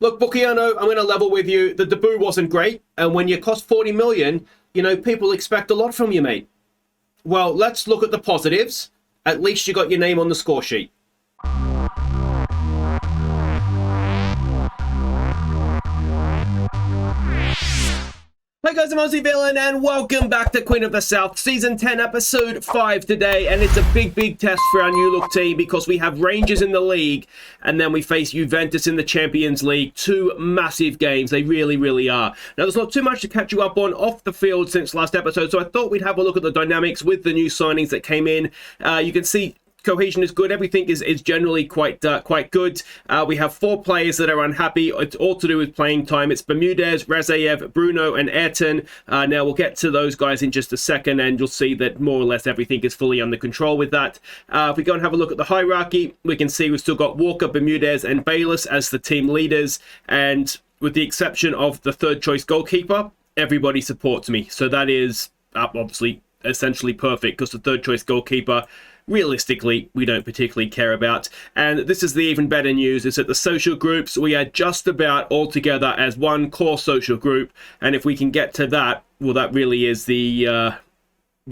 Look, Bucchiano, I'm going to level with you. The debut wasn't great, and when you cost 40 million, people expect a lot from you, mate. Well, let's look at the positives. At least you got your name on the score sheet. Hey guys, I'm Aussie Villain, and welcome back to Queen of the South, Season 10, Episode 5 today, and it's a big test for our new look team because we have Rangers in the league, and then we face Juventus in the Champions League. Two massive games, they really are. Now, there's not too much to catch you up on off the field since last episode, so I thought we'd have a look at the dynamics with the new signings that came in. You can see cohesion is good. Everything is generally quite good. We have 4 players that are unhappy. It's all to do with playing time. It's Bermudez, Razayev, Bruno, and Ayrton. Now we'll get to those guys in just a second, and you'll see that more or less everything is fully under control with that. If we go and have a look at the hierarchy, we can see we've still got Walker, Bermudez, and Bayless as the team leaders, and with the exception of the third choice goalkeeper, everybody supports me. So that is obviously essentially perfect, because the third choice goalkeeper, realistically, we don't particularly care about. And this is the even better news, is that the social groups, we are just about all together as one core social group. And if we can get to that, well, that really is the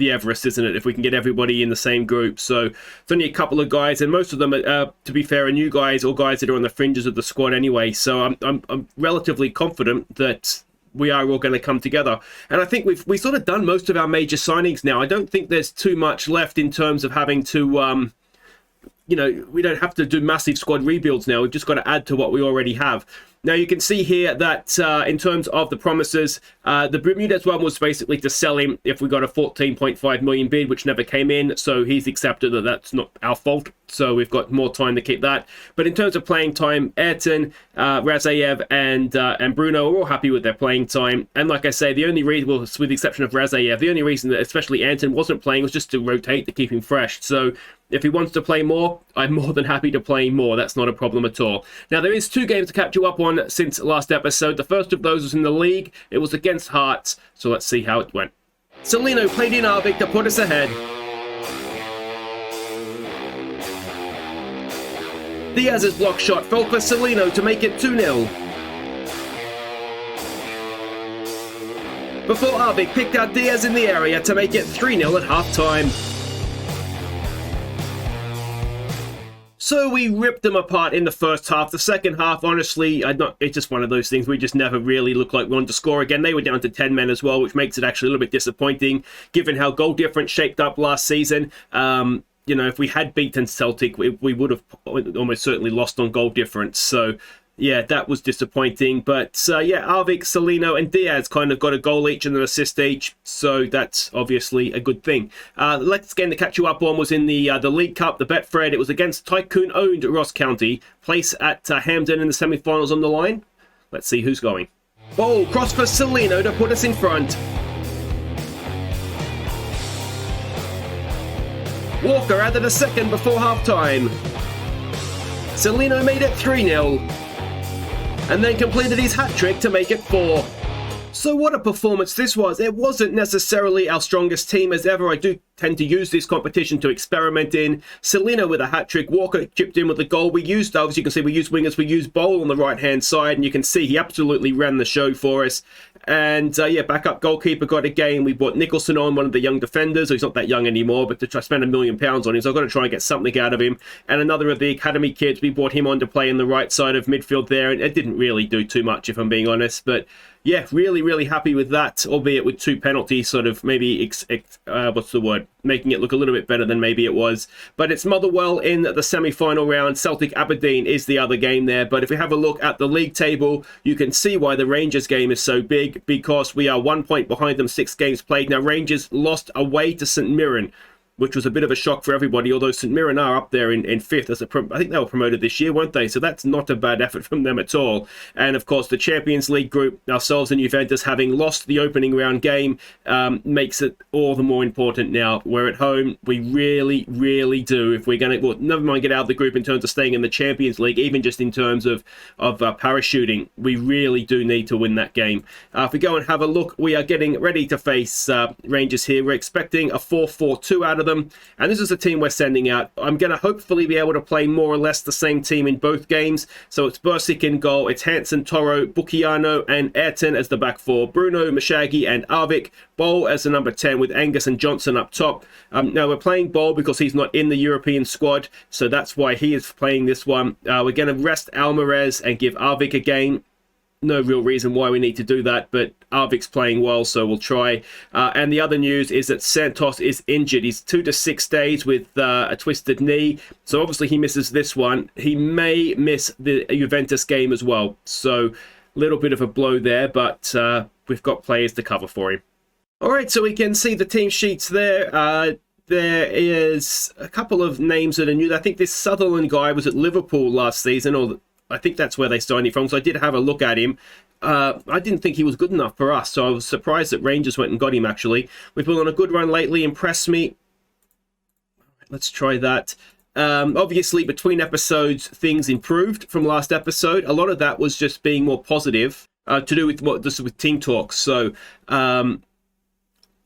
Everest, isn't it? If we can get everybody in the same group. So it's only a couple of guys, and most of them, to be fair, are new guys or guys that are on the fringes of the squad anyway. So I'm relatively confident that we are all going to come together. And I think we've sort of done most of our major signings now. I don't think there's too much left in terms of having to, we don't have to do massive squad rebuilds now. We've just got to add to what we already have. Now, you can see here that in terms of the promises, the Bermudez one was basically to sell him if we got a 14.5 million bid, which never came in. So he's accepted that that's not our fault. So we've got more time to keep that. But in terms of playing time, Ayrton, Razayev, and Bruno are all happy with their playing time. And like I say, the only reason, well, with the exception of Razayev, the only reason that especially Ayrton wasn't playing was just to rotate, to keep him fresh. So if he wants to play more, I'm more than happy to play more. That's not a problem at all. Now, there is 2 games to catch you up on since last episode. The first of those was in the league. It was against Hearts. So let's see how it went. Celino played in Arvik to put us ahead. Diaz's block shot fell for Celino to make it 2-0. Before Arvik picked out Diaz in the area to make it 3-0 at half-time. So we ripped them apart in the first half. The second half, honestly, it's just one of those things. We just never really looked like we wanted to score again. They were down to 10 men as well, which makes it actually a little bit disappointing, given how goal difference shaped up last season. If we had beaten Celtic, we would have almost certainly lost on goal difference. So yeah, that was disappointing. But Arvik, Celino, and Diaz kind of got a goal each and an assist each. So that's obviously a good thing. The next game to catch you up on was in the League Cup, the Betfred. It was against Tycoon-owned Ross County. Place at Hampden in the semi-finals on the line. Let's see who's going. Oh, cross for Celino to put us in front. Walker added a second before half-time. Celino made it 3-0. And then completed his hat-trick to make it 4. So what a performance this was. It wasn't necessarily our strongest team as ever. I do tend to use this competition to experiment in. Celino with a hat-trick. Walker chipped in with the goal. We used, as you can see, we used wingers. We used Bowl on the right-hand side, and you can see he absolutely ran the show for us. And backup goalkeeper got a game. We brought Nicholson on, one of the young defenders. He's not that young anymore, but to try to spend £1 million on him, so I've got to try and get something out of him. And another of the academy kids, we brought him on to play in the right side of midfield there, and it didn't really do too much, if I'm being honest. But yeah, really happy with that, albeit with 2 penalties, sort of maybe, making it look a little bit better than maybe it was. But it's Motherwell in the semi-final round. Celtic Aberdeen is the other game there. But if we have a look at the league table, you can see why the Rangers game is so big, because we are 1 point behind them, 6 games played. Now, Rangers lost away to St Mirren, which was a bit of a shock for everybody, although St Mirren are up there in 5th. I think they were promoted this year, weren't they? So that's not a bad effort from them at all. And, of course, the Champions League group, ourselves and Juventus, having lost the opening round game, makes it all the more important now. We're at home. We really do. If we're going to, well, never mind get out of the group in terms of staying in the Champions League, even just in terms of parachuting, we really do need to win that game. If we go and have a look, we are getting ready to face Rangers here. We're expecting a 4-4-2 out of them. them. And this is the team we're sending out. I'm going to hopefully be able to play more or less the same team in both games. So it's Bursic in goal. It's Hansen, Toro, Bukiano, and Ayrton as the back four. Bruno, Mashagi, and Arvik. Bol as the number 10 with Angus and Johnson up top. Now we're playing Bol because he's not in the European squad. So that's why he is playing this one. We're going to rest Alvarez and give Arvik a game. No real reason why we need to do that, but Arvik's playing well, so we'll try. And the other news is that Santos is injured. He's 2 to 6 days with a twisted knee, so obviously he misses this one. He may miss the Juventus game as well, so a little bit of a blow there, but we've got players to cover for him. All right, so we can see the team sheets there. There is a couple of names that are new. I think this Sutherland guy was at Liverpool last season, or I think that's where they signed him from, so I did have a look at him. I didn't think he was good enough for us, so I was surprised that Rangers went and got him, actually. We've been on a good run lately, impressed me. Let's try that. Obviously, between episodes, things improved from last episode. A lot of that was just being more positive, to do with with team talks. So,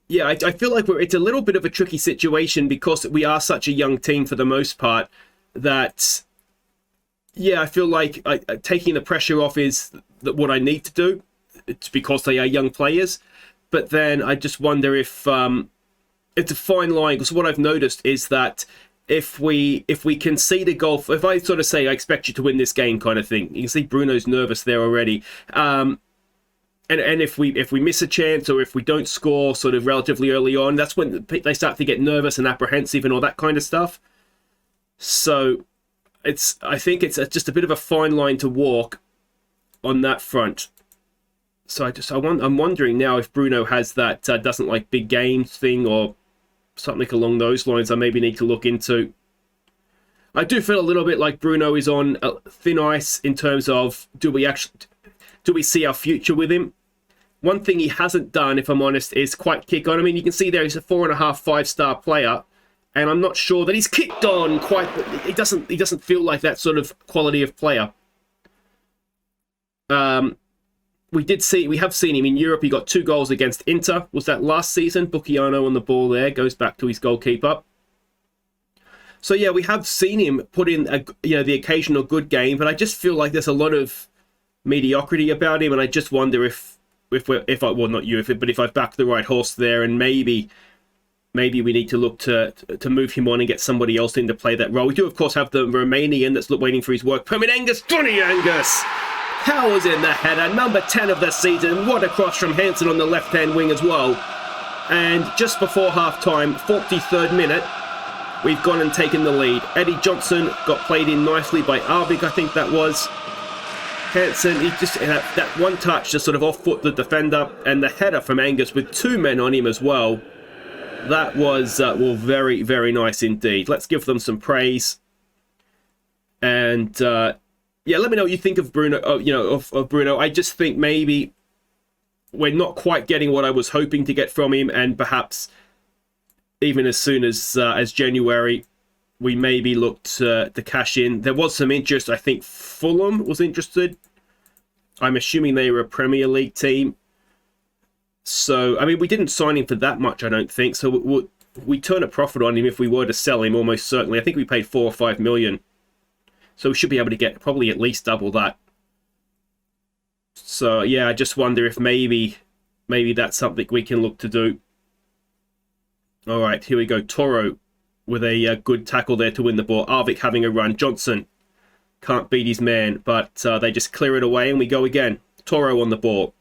yeah, I feel like it's a little bit of a tricky situation because we are such a young team for the most part that... Yeah, I feel like taking the pressure off is what I need to do. It's because they are young players. But then I just wonder if it's a fine line. Because what I've noticed is that if we concede a goal, if I sort of say I expect you to win this game kind of thing, you can see Bruno's nervous there already. And if we miss a chance or if we don't score sort of relatively early on, that's when they start to get nervous and apprehensive and all that kind of stuff. So... I think it's just a bit of a fine line to walk on that front. So I'm wondering now if Bruno has that doesn't like big games thing or something along those lines. I maybe need to look into. I do feel a little bit like Bruno is on thin ice in terms of do we see our future with him? One thing he hasn't done, if I'm honest, is quite kick on. I mean, you can see there he's a 4.5, 5-star player. And I'm not sure that he's kicked on quite. He doesn't feel like that sort of quality of player. We have seen him in Europe. He got 2 goals against Inter. Was that last season? Bukiano on the ball there goes back to his goalkeeper. So yeah, we have seen him put in the occasional good game, but I just feel like there's a lot of mediocrity about him, and I just wonder if I've backed the right horse there, and maybe we need to look to move him on and get somebody else in to play that role. We do, of course, have the Romanian that's waiting for his work permit. Johnny Angus! Powers in the header, number 10 of the season. What a cross from Hansen on the left-hand wing as well. And just before half-time, 43rd minute, we've gone and taken the lead. Eddie Johnson got played in nicely by Arvik, I think that was. Hansen, he just that one touch just sort of off-foot the defender, and the header from Angus with 2 men on him as well. That was very, very nice indeed. Let's give them some praise. And yeah, let me know what you think of Bruno. Of Bruno. I just think maybe we're not quite getting what I was hoping to get from him, and perhaps even as soon as January, we maybe looked to cash in. There was some interest. I think Fulham was interested. I'm assuming they were a Premier League team. So, I mean, we didn't sign him for that much, I don't think. So we turn a profit on him if we were to sell him, almost certainly. I think we paid 4 or 5 million. So we should be able to get probably at least double that. So, yeah, I just wonder if maybe that's something we can look to do. All right, here we go. Toro with a good tackle there to win the ball. Arvik having a run. Johnson can't beat his man, but they just clear it away and we go again. Toro on the ball.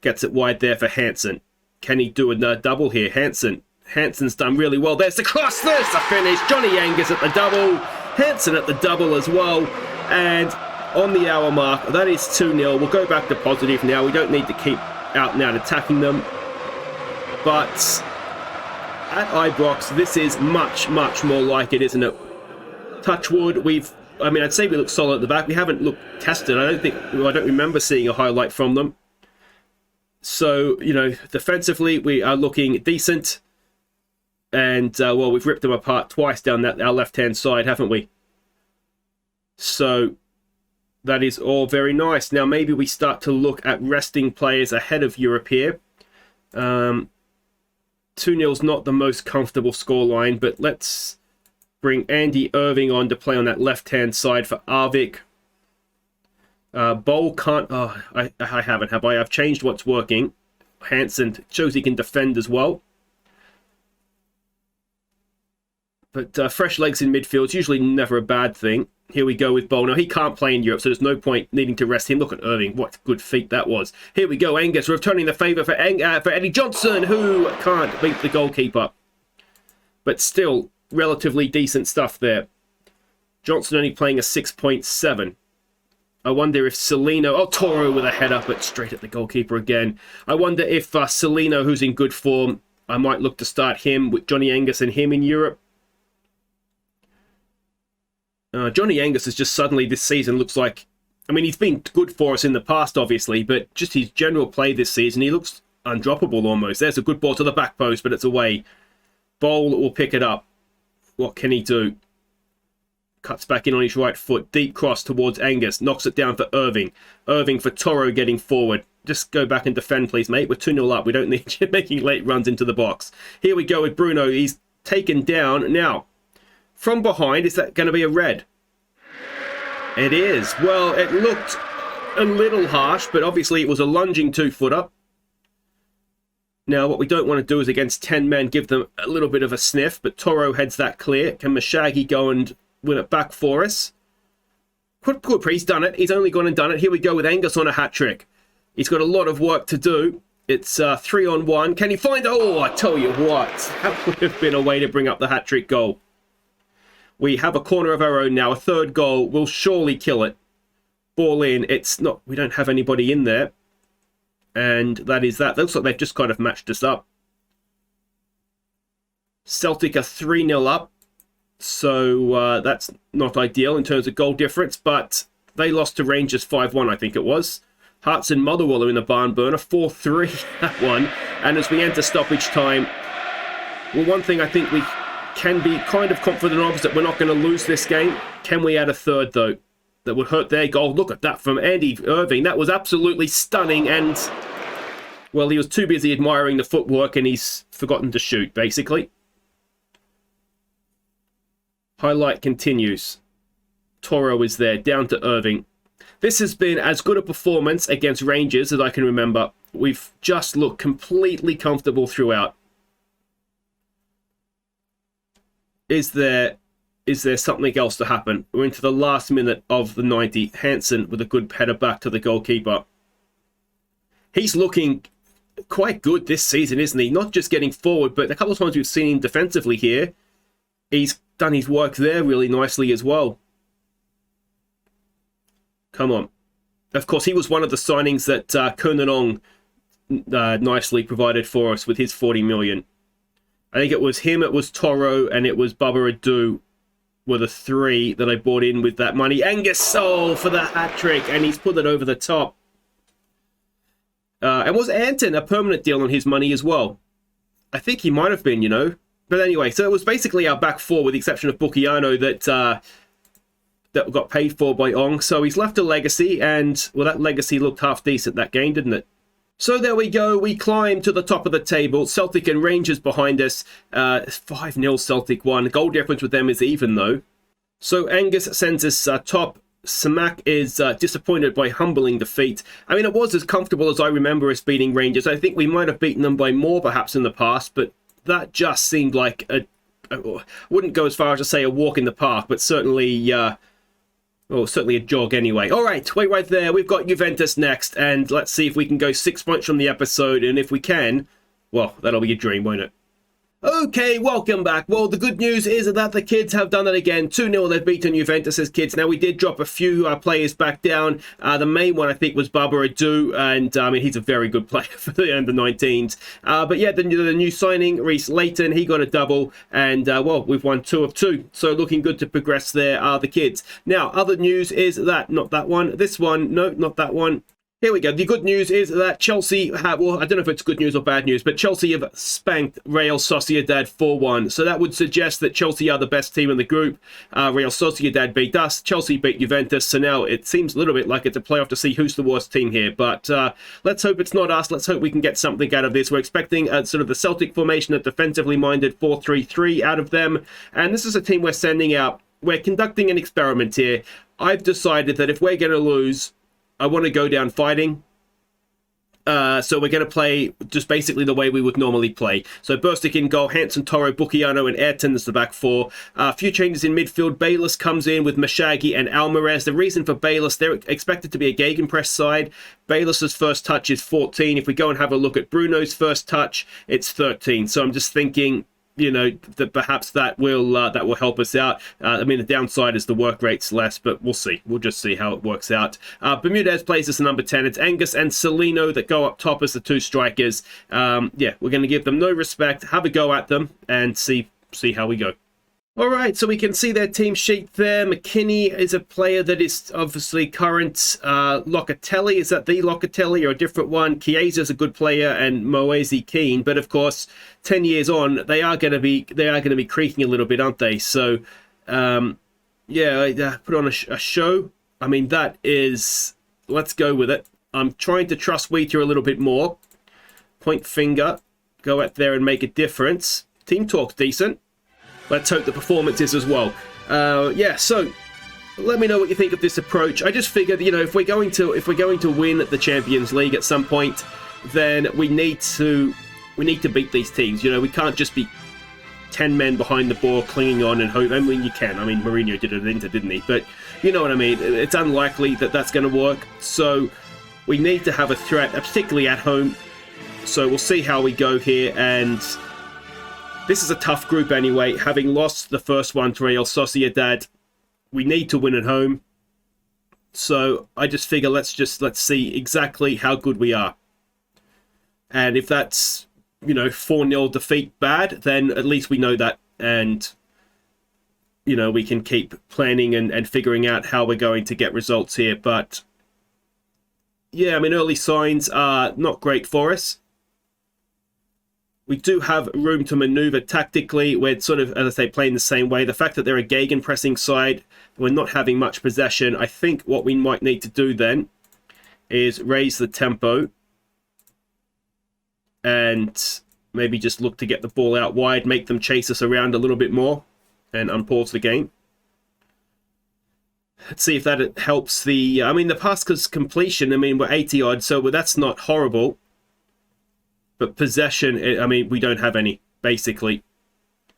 Gets it wide there for Hansen. Can he do a double here? Hansen's done really well. There's the cross. There's the finish. Johnny Angus at the double. Hansen at the double as well. And on the hour mark, that is 2-0. We'll go back to positive now. We don't need to keep out and out attacking them. But at Ibrox, this is much, much more like it, isn't it? Touchwood, I'd say we look solid at the back. We haven't looked tested. I don't remember seeing a highlight from them. So, defensively, we are looking decent. And, we've ripped them apart twice down our left-hand side, haven't we? So, that is all very nice. Now, maybe we start to look at resting players ahead of Europe here. To 2-0's not the most comfortable scoreline, but let's bring Andy Irving on to play on that left-hand side for Arvik. Bowl can't... Oh, I haven't, have I? I've changed what's working. Hansen shows he can defend as well. But fresh legs in midfield is usually never a bad thing. Here we go with Bowl. Now, he can't play in Europe, so there's no point needing to rest him. Look at Irving. What good feat that was. Here we go. Angus returning the favour for Eddie Johnson, who can't beat the goalkeeper. But still, relatively decent stuff there. Johnson only playing a 6.7. I wonder if Celino... Oh, Toro with a header, but straight at the goalkeeper again. I wonder if Celino, who's in good form, I might look to start him with Johnny Angus and him in Europe. Johnny Angus has just suddenly this season looks like... I mean, he's been good for us in the past, obviously, but just his general play this season, he looks undroppable almost. There's a good ball to the back post, but it's away. Bowl will pick it up. What can he do? Cuts back in on his right foot. Deep cross towards Angus. Knocks it down for Irving. Irving for Toro getting forward. Just go back and defend, please, mate. We're 2-0 up. We don't need you making late runs into the box. Here we go with Bruno. He's taken down. Now, from behind, is that going to be a red? It is. Well, it looked a little harsh, but obviously it was a lunging 2-footer. Now, what we don't want to do is against 10 men give them a little bit of a sniff, but Toro heads that clear. Can Mashagi go and win it back for us? Good, he's done it. He's only gone and done it. Here we go with Angus on a hat-trick. He's got a lot of work to do. It's 3-on-1. Can he find... Oh, I tell you what. That would have been a way to bring up the hat-trick goal. We have a corner of our own now. A third goal will surely kill it. Ball in. It's not... We don't have anybody in there. And that is that. Looks like they've just kind of matched us up. Celtic are 3-0 up. So that's not ideal in terms of goal difference. But they lost to Rangers 5-1, I think it was. Hearts and Motherwell are in the barn burner. 4-3, that one. And as we enter stoppage time... Well, one thing I think we can be kind of confident of is that we're not going to lose this game. Can we add a third, though? That would hurt their goal. Look at that from Andy Irving. That was absolutely stunning. And, well, he was too busy admiring the footwork and he's forgotten to shoot, basically. Highlight continues. Toro is there, down to Irving. This has been as good a performance against Rangers as I can remember. We've just looked completely comfortable throughout. Is there something else to happen? We're into the last minute of the 90. Hansen with a good header back to the goalkeeper. He's looking quite good this season, isn't he? Not just getting forward, but a couple of times we've seen him defensively here. He's done his work there really nicely as well. Come on. Of course, he was one of the signings that Kernanong nicely provided for us with his 40 million. I think it was him, it was Toro, and it was Baba Adu were the three that I bought in with that money. Angus Sol for the hat-trick, and he's put it over the top. And was Anton a permanent deal on his money as well? I think he might have been, you know. But anyway, so it was basically our back four, with the exception of Bukiano, that got paid for by Ong. So he's left a legacy, and, well, that legacy looked half decent that game, didn't it? So there we go. We climb to the top of the table. Celtic and Rangers behind us. 5-0 Celtic won. Goal difference with them is even, though. So Angus sends us top. Samak is disappointed by humbling defeat. I mean, it was as comfortable as I remember us beating Rangers. I think we might have beaten them by more, perhaps, in the past, but that just seemed like I wouldn't go as far as to say a walk in the park, but certainly... Oh, certainly a jog anyway. All right, wait right there. We've got Juventus next, and let's see if we can go 6 points from the episode, and if we can, well, that'll be a dream, won't it? Okay, welcome back. Well, the good news is that the kids have done it again. 2-0, they've beaten Juventus' kids. Now, we did drop a few players back down. The main one, I think, was Baba Adu, and I mean, he's a very good player for the under-19s. But yeah, the new signing, Reece Layton, he got a double, and well, we've won 2 of 2. So looking good to progress there are the kids. Now, other news is that, not that one, this one, no, not that one. Here we go. The good news is that Chelsea have, well, I don't know if it's good news or bad news, but Chelsea have spanked Real Sociedad 4-1. So that would suggest that Chelsea are the best team in the group. Real Sociedad beat us. Chelsea beat Juventus. So now it seems a little bit like it's a playoff to see who's the worst team here. But let's hope it's not us. Let's hope we can get something out of this. We're expecting sort of the Celtic formation, a defensively minded 4-3-3 out of them. And this is a team we're sending out. We're conducting an experiment here. I've decided that if we're going to lose, I want to go down fighting. So we're going to play just basically the way we would normally play. So Burstic in goal, Hansen, Toro, Bukiano, and Ayrton is the back four. A few changes in midfield. Bayless comes in with Mashagi and Alvarez. The reason for Bayless, they're expected to be a gegenpress side. Bayless's first touch is 14. If we go and have a look at Bruno's first touch, it's 13. So I'm just thinking, you know, that perhaps that will help us out. I mean, the downside is the work rate's less, but we'll see. We'll just see how it works out. Bermudez plays as the number 10. It's Angus and Celino that go up top as the two strikers. Yeah, we're going to give them no respect, have a go at them, and see how we go. All right, so we can see their team sheet there. McKinney is a player that is obviously current. Locatelli, is that the Locatelli or a different one? Chiesa's a good player, and Moise Keane. But of course, 10 years on, they are going to be creaking a little bit, aren't they? So, yeah, put on a show. I mean, that is. Let's go with it. I'm trying to trust Wheater a little bit more. Point finger, go out there and make a difference. Team talk's decent. Let's hope the performance is as well. Yeah, so let me know what you think of this approach. I just figured, you know, if we're going to win the Champions League at some point, then we need to beat these teams. You know, we can't just be 10 men behind the ball clinging on and hope. I mean, you can. I mean, Mourinho did it at Inter, didn't he? But you know what I mean. It's unlikely that that's going to work. So we need to have a threat, particularly at home. So we'll see how we go here. And this is a tough group anyway. Having lost the first one to Real Sociedad, we need to win at home. So I just figure let's see exactly how good we are. And if that's, you know, 4-0 defeat bad, then at least we know that. And, you know, we can keep planning and figuring out how we're going to get results here. But, yeah, I mean, early signs are not great for us. We do have room to maneuver tactically. We're sort of, as I say, playing the same way. The fact that they're a gegenpressing side, we're not having much possession. I think what we might need to do then is raise the tempo and maybe just look to get the ball out wide, make them chase us around a little bit more and unpause the game. Let's see if that helps the... I mean, the pass completion, I mean, we're 80 odd, so that's not horrible. But possession, I mean, we don't have any, basically.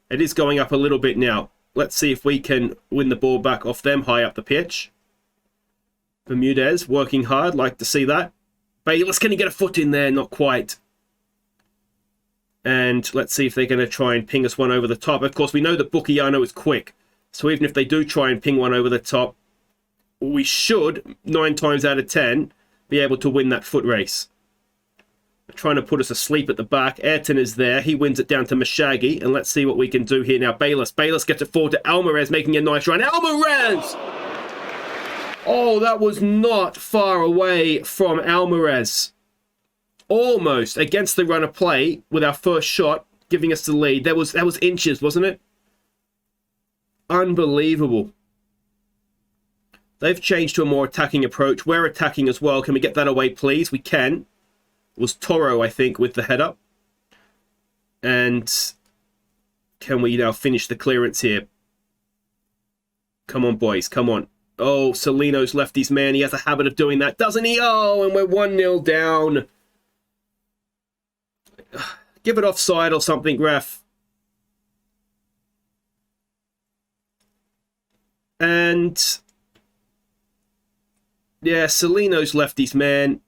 It is going up a little bit now. Let's see if we can win the ball back off them high up the pitch. Bermudez working hard, like to see that. Bayless, can he get a foot in there? Not quite. And let's see if they're going to try and ping us one over the top. Of course, we know that Bukiano is quick. So even if they do try and ping one over the top, we should, 9 times out of 10, be able to win that foot race. Trying to put us asleep at the back. Ayrton is there. He wins it down to Mashagi. And let's see what we can do here now. Bayless gets it forward to Alvarez, making a nice run. Alvarez! Oh, that was not far away from Alvarez. Almost against the run of play with our first shot, giving us the lead. That was inches, wasn't it? Unbelievable. They've changed to a more attacking approach. We're attacking as well. Can we get that away, please? We can. It was Toro, I think, with the header. And can we now finish the clearance here? Come on, boys. Come on. Oh, Celino's left his man. He has a habit of doing that, doesn't he? Oh, and we're 1-0 down. Give it offside or something, ref. And yeah, Celino's left his man.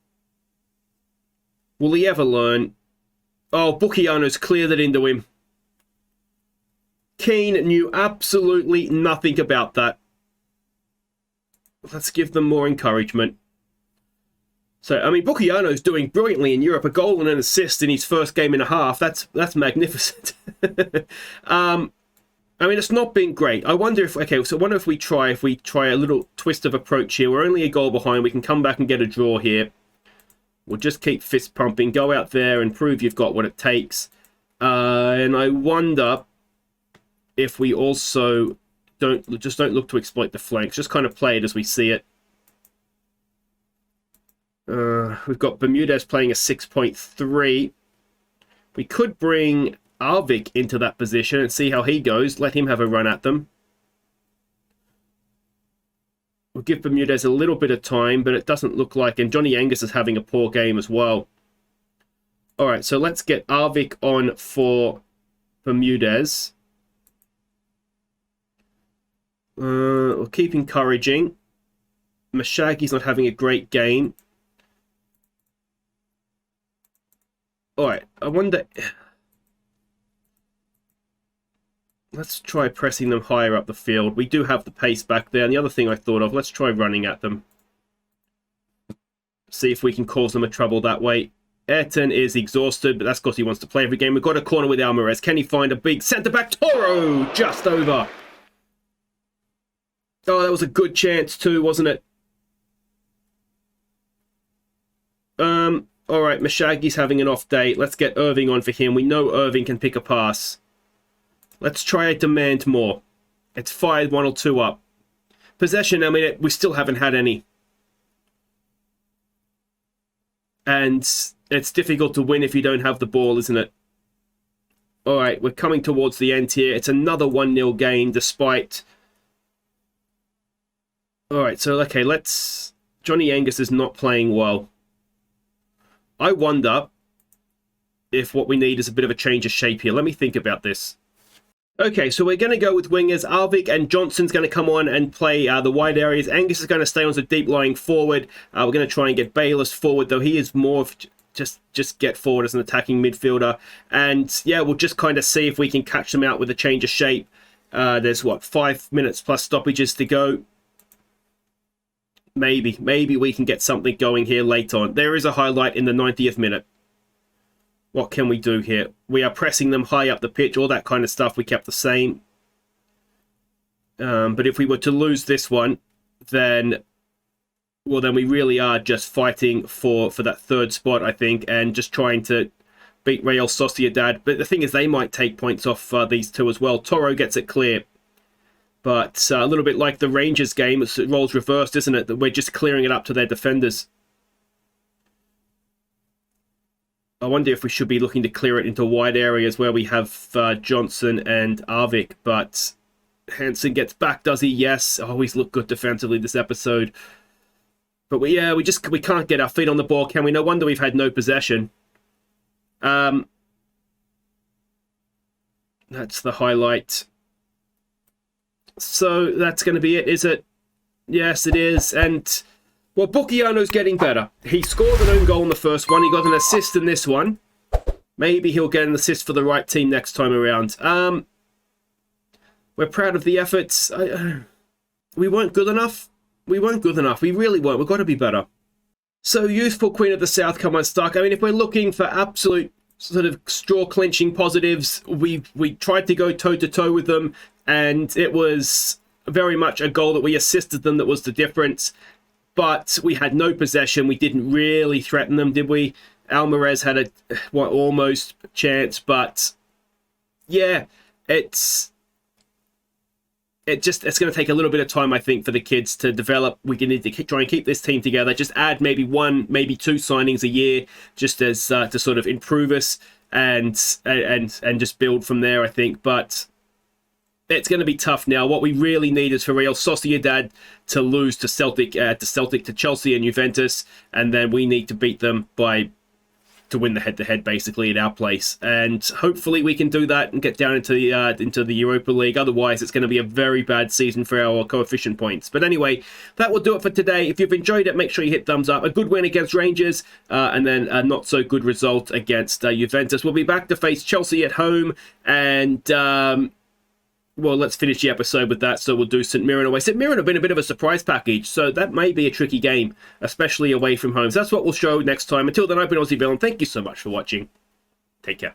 Will he ever learn? Oh, Bukiano's cleared it into him. Keane knew absolutely nothing about that. Let's give them more encouragement. So, I mean, Bukiano's doing brilliantly in Europe. A goal and an assist in his first game and a half. That's magnificent. I mean, it's not been great. I wonder if... Okay, so I wonder if we try a little twist of approach here. We're only a goal behind. We can come back and get a draw here. We'll just keep fist pumping. Go out there and prove you've got what it takes. And I wonder if we also don't look to exploit the flanks. Just kind of play it as we see it. We've got Bermudez playing a 6.3. We could bring Arvik into that position and see how he goes. Let him have a run at them. We'll give Bermudez a little bit of time, but it doesn't look like... And Johnny Angus is having a poor game as well. All right, so let's get Arvik on for Bermudez. We'll keep encouraging. Mashagi's not having a great game. All right, I wonder... Let's try pressing them higher up the field. We do have the pace back there. And the other thing I thought of, let's try running at them. See if we can cause them a trouble that way. S10 is exhausted, but that's because he wants to play every game. We've got a corner with Alvarez. Can he find a big centre-back? Toro! Just over. Oh, that was a good chance too, wasn't it? All right, Mashagi's having an off day. Let's get Irving on for him. We know Irving can pick a pass. Let's try to demand more. It's 5-1 or 2 up. Possession, I mean, we still haven't had any. And it's difficult to win if you don't have the ball, isn't it? All right, we're coming towards the end here. It's another 1-0 game despite... All right, so, okay, let's... Johnny Angus is not playing well. I wonder if what we need is a bit of a change of shape here. Let me think about this. Okay, so we're going to go with wingers. Arvik and Johnson's going to come on and play the wide areas. Angus is going to stay on as a deep lying forward. We're going to try and get Bayless forward, though he is more of just get forward as an attacking midfielder. And yeah, we'll just kind of see if we can catch them out with a change of shape. There's what, 5 minutes plus stoppages to go. Maybe we can get something going here late on. There is a highlight in the 90th minute. What can we do here? We are pressing them high up the pitch. All that kind of stuff we kept the same. But if we were to lose this one, then we really are just fighting for that third spot, I think, and just trying to beat Real Sociedad. But the thing is, they might take points off these two as well. Toro gets it clear. But a little bit like the Rangers game, it's roles reversed, isn't it? That we're just clearing it up to their defenders. I wonder if we should be looking to clear it into wide areas where we have Johnson and Arvik. But Hansen gets back, does he? Yes. Oh, he's looked good defensively this episode. But we can't get our feet on the ball, can we? No wonder we've had no possession. That's the highlight. So that's going to be it, is it? Yes, it is. And, well, Bucchiano's getting better. He scored an own goal in the first one. He got an assist in this one. Maybe he'll get an assist for the right team next time around. We're proud of the efforts. We weren't good enough. We weren't good enough. We really weren't. We've got to be better. So, youthful Queen of the South come unstuck. I mean, if we're looking for absolute sort of straw-clinching positives, we tried to go toe-to-toe with them. And it was very much a goal that we assisted them that was the difference. But we had no possession. We didn't really threaten them, did we? Alvarez had almost chance. But yeah, it's going to take a little bit of time, I think, for the kids to develop. We need to try and keep this team together. Just add maybe 1, maybe 2 signings a year, just as to sort of improve us and just build from there, I think. But it's going to be tough now. What we really need is for Real Sociedad to lose to Celtic, to Chelsea and Juventus, and then we need to beat them to win the head-to-head, basically, at our place. And hopefully we can do that and get down into the Europa League. Otherwise, it's going to be a very bad season for our coefficient points. But anyway, that will do it for today. If you've enjoyed it, make sure you hit thumbs up. A good win against Rangers, and then a not-so-good result against Juventus. We'll be back to face Chelsea at home, and well, let's finish the episode with that. So we'll do St Mirren away. St Mirren have been a bit of a surprise package, so that may be a tricky game, especially away from home. So that's what we'll show next time. Until then, I've been Aussie Villain. Thank you so much for watching. Take care.